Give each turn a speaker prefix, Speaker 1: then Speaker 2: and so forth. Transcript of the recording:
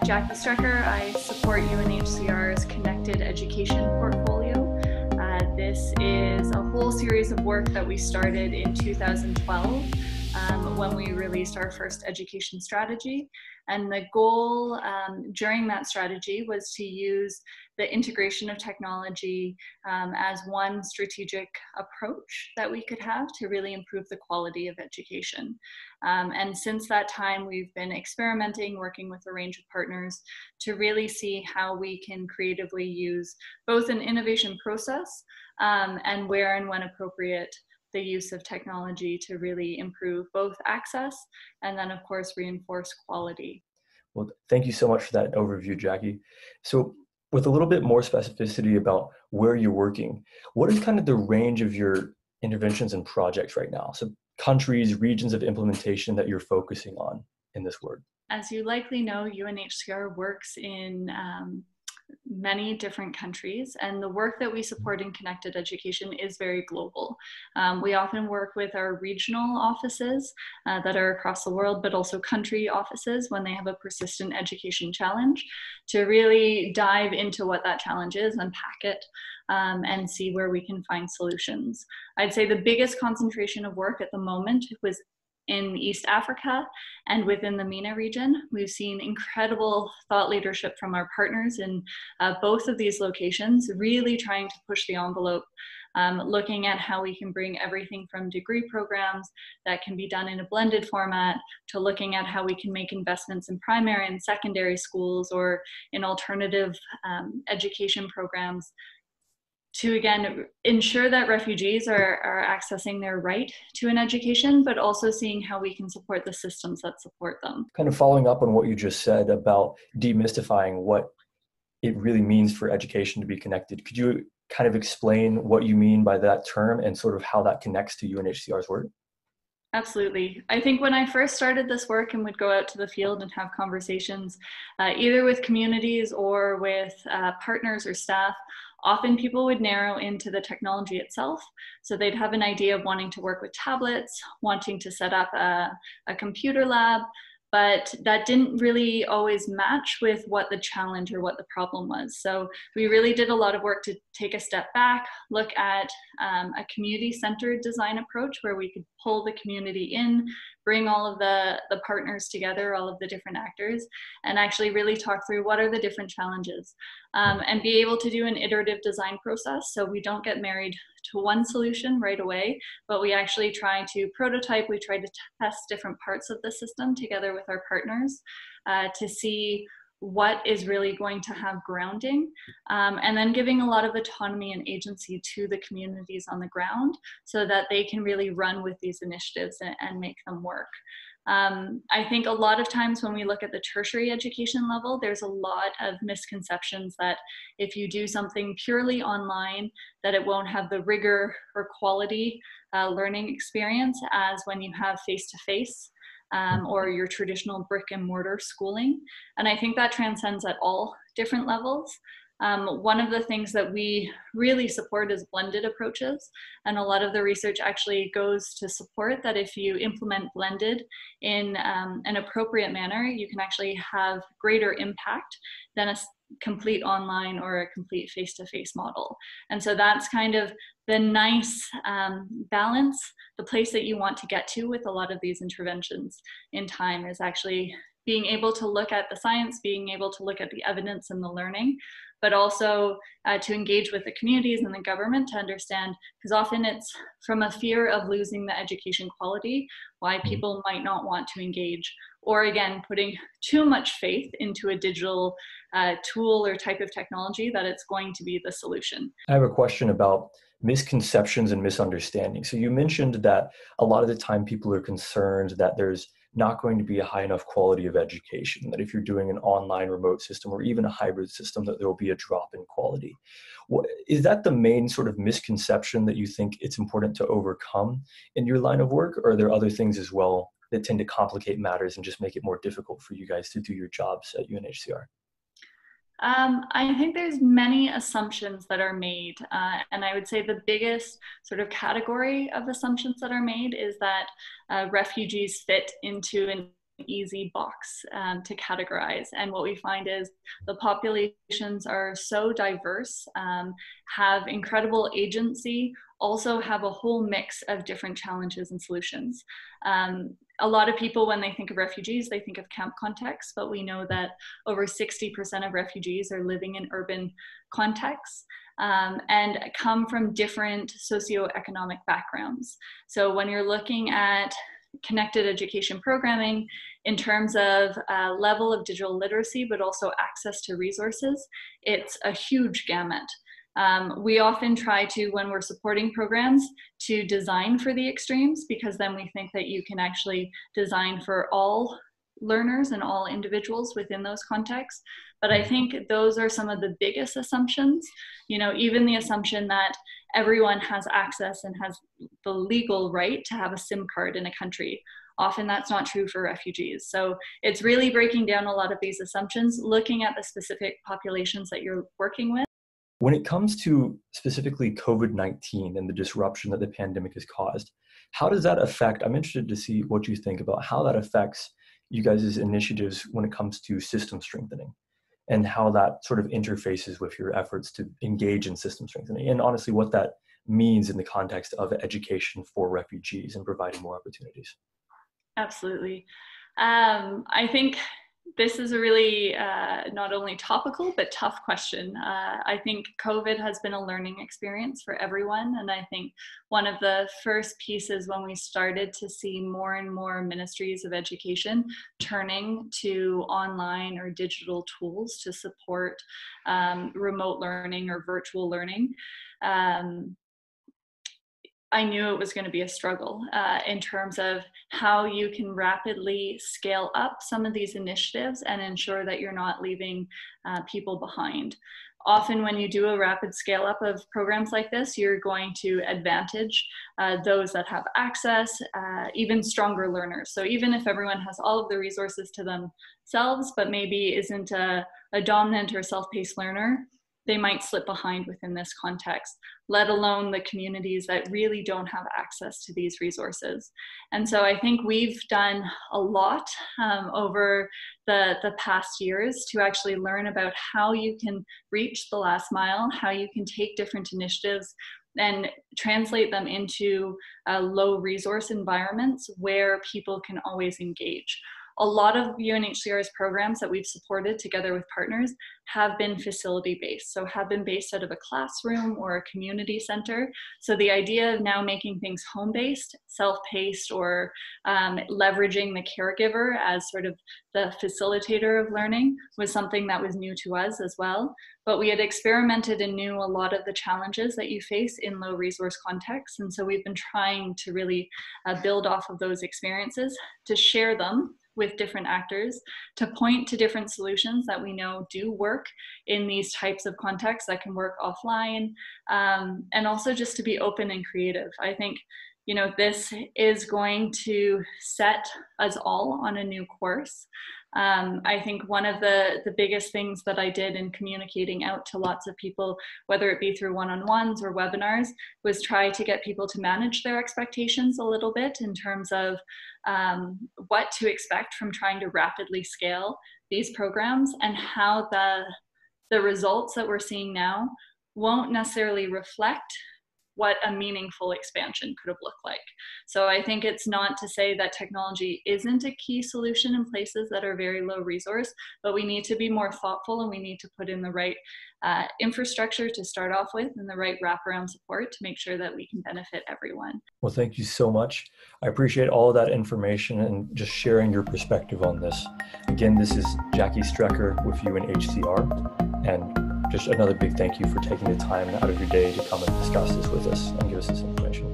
Speaker 1: Jackie Strecker. I support UNHCR's Connected Education portfolio. This is a whole series of work that we started in 2012 when we released our first education strategy. And the goal during that strategy was to use the integration of technology as one strategic approach that we could have to really improve the quality of education. And since that time, we've been experimenting, working with a range of partners to really see how we can creatively use both an innovation process and where and when appropriate, the use of technology to really improve both access and then, of course, reinforce quality.
Speaker 2: Well, thank you so much for that overview, Jackie. So with a little bit more specificity about where you're working, what is kind of the range of your interventions and projects right now? So countries, regions of implementation that you're focusing on in this work?
Speaker 1: As you likely know, UNHCR works in many different countries, and the work that we support in connected education is very global. We often work with our regional offices that are across the world, but also country offices when they have a persistent education challenge, to really dive into what that challenge is, unpack it, and see where we can find solutions. I'd say the biggest concentration of work at the moment was in East Africa and within the MENA region. We've seen incredible thought leadership from our partners in both of these locations, really trying to push the envelope, looking at how we can bring everything from degree programs that can be done in a blended format to looking at how we can make investments in primary and secondary schools or in alternative education programs to, again, ensure that refugees are accessing their right to an education, but also seeing how we can support the systems that support them.
Speaker 2: Kind of following up on what you just said about demystifying what it really means for education to be connected, could you kind of explain what you mean by that term and sort of how that connects to UNHCR's work?
Speaker 1: Absolutely. I think when I first started this work and would go out to the field and have conversations, either with communities or with partners or staff, often people would narrow into the technology itself. So they'd have an idea of wanting to work with tablets, wanting to set up a computer lab, but that didn't really always match with what the challenge or what the problem was. So we really did a lot of work to take a step back, look at a community-centered design approach where we could pull the community in, bring all of the partners together, all of the different actors, and actually really talk through what are the different challenges and be able to do an iterative design process. So we don't get married to one solution right away, but we actually try to prototype, we try to test different parts of the system together with our partners to see what is really going to have grounding, and then giving a lot of autonomy and agency to the communities on the ground so that they can really run with these initiatives and make them work. I think a lot of times when we look at the tertiary education level, there's a lot of misconceptions that if you do something purely online, that it won't have the rigor or quality learning experience as when you have face-to-face or your traditional brick and mortar schooling. And I think that transcends at all different levels. One of the things that we really support is blended approaches, and a lot of the research actually goes to support that if you implement blended in an appropriate manner, you can actually have greater impact than a complete online or a complete face-to-face model. And so that's kind of the nice balance, the place that you want to get to with a lot of these interventions in time is actually being able to look at the science, being able to look at the evidence and the learning, but also to engage with the communities and the government to understand, because often it's from a fear of losing the education quality, why people might not want to engage, or again, putting too much faith into a digital tool or type of technology that it's going to be the solution.
Speaker 2: I have a question about misconceptions and misunderstandings. So you mentioned that a lot of the time people are concerned that there's not going to be a high enough quality of education, that if you're doing an online remote system or even a hybrid system, that there will be a drop in quality. Is that the main sort of misconception that you think it's important to overcome in your line of work? Or are there other things as well that tend to complicate matters and just make it more difficult for you guys to do your jobs at UNHCR?
Speaker 1: I think there's many assumptions that are made, and I would say the biggest sort of category of assumptions that are made is that refugees fit into an easy box to categorize. And what we find is the populations are so diverse, have incredible agency, also have a whole mix of different challenges and solutions. A lot of people, when they think of refugees, they think of camp contexts, but we know that over 60% of refugees are living in urban contexts. And come from different socioeconomic backgrounds. So when you're looking at connected education programming in terms of level of digital literacy, but also access to resources, it's a huge gamut. We often try to, when we're supporting programs, to design for the extremes, because then we think that you can actually design for all learners and all individuals within those contexts. But I think those are some of the biggest assumptions. You know, even the assumption that everyone has access and has the legal right to have a SIM card in a country. Often that's not true for refugees. So it's really breaking down a lot of these assumptions, looking at the specific populations that you're working with.
Speaker 2: When it comes to specifically COVID-19 and the disruption that the pandemic has caused, how does that affect, I'm interested to see what you think about how that affects you guys' initiatives when it comes to system strengthening, and how that sort of interfaces with your efforts to engage in system strengthening, and honestly what that means in the context of education for refugees and providing more opportunities.
Speaker 1: Absolutely. I think this is a really not only topical, but tough question. I think COVID has been a learning experience for everyone. And I think one of the first pieces when we started to see more and more ministries of education turning to online or digital tools to support remote learning or virtual learning, I knew it was going to be a struggle in terms of how you can rapidly scale up some of these initiatives and ensure that you're not leaving people behind. Often when you do a rapid scale up of programs like this, you're going to advantage those that have access, even stronger learners. So even if everyone has all of the resources to themselves, but maybe isn't a dominant or self-paced learner, they might slip behind within this context, let alone the communities that really don't have access to these resources. And so I think we've done a lot over the past years to actually learn about how you can reach the last mile, how you can take different initiatives and translate them into low resource environments where people can always engage. A lot of UNHCR's programs that we've supported together with partners have been facility-based, so have been based out of a classroom or a community center. So the idea of now making things home-based, self-paced, or leveraging the caregiver as sort of the facilitator of learning was something that was new to us as well. But we had experimented and knew a lot of the challenges that you face in low resource contexts. And so we've been trying to really build off of those experiences to share them with different actors, to point to different solutions that we know do work in these types of contexts that can work offline, and also just to be open and creative. I think, you know, this is going to set us all on a new course. I think one of the biggest things that I did in communicating out to lots of people, whether it be through one-on-ones or webinars, was try to get people to manage their expectations a little bit in terms of what to expect from trying to rapidly scale these programs, and how the results that we're seeing now won't necessarily reflect what a meaningful expansion could have looked like. So I think it's not to say that technology isn't a key solution in places that are very low resource, but we need to be more thoughtful, and we need to put in the right infrastructure to start off with and the right wraparound support to make sure that we can benefit everyone.
Speaker 2: Well, thank you so much. I appreciate all of that information and just sharing your perspective on this. Again, this is Jackie Strecker with UNHCR, and just another big thank you for taking the time out of your day to come and discuss this with us and give us this information.